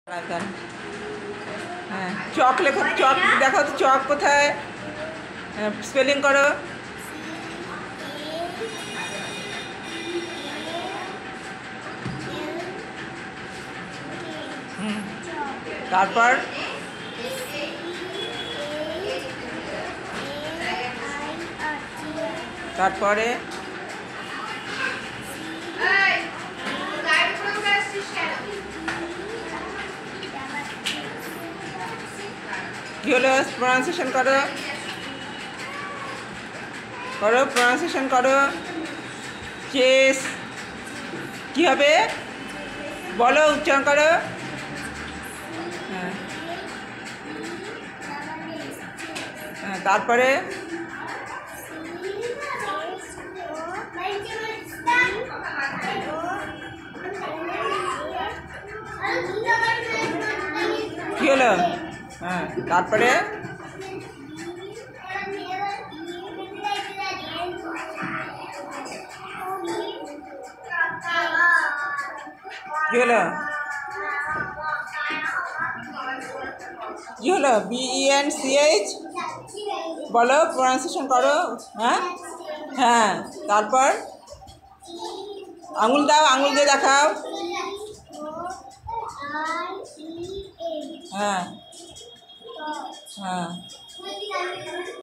হ্যাঁ, চক লেখো। চক দেখো তো, চক কোথায়? স্পেলিং করো। তারপর তারপরে কি হলো? প্রনাউন্সিয়েশন করো, প্রনাউন্সিয়েশন করো। চেস কি হবে বলো, উচ্চারণ করো। হ্যাঁ, হ্যাঁ, তারপরে কি হলো? হ্যাঁ, তারপরে কি হলো? কি হলো? BENCH বলো, প্রনাউন্সিয়েশন করো। হ্যাঁ, হ্যাঁ, তারপর আঙুল দাও, আঙুল দিয়ে দেখাও। হ্যাঁ, হ্যাঁ।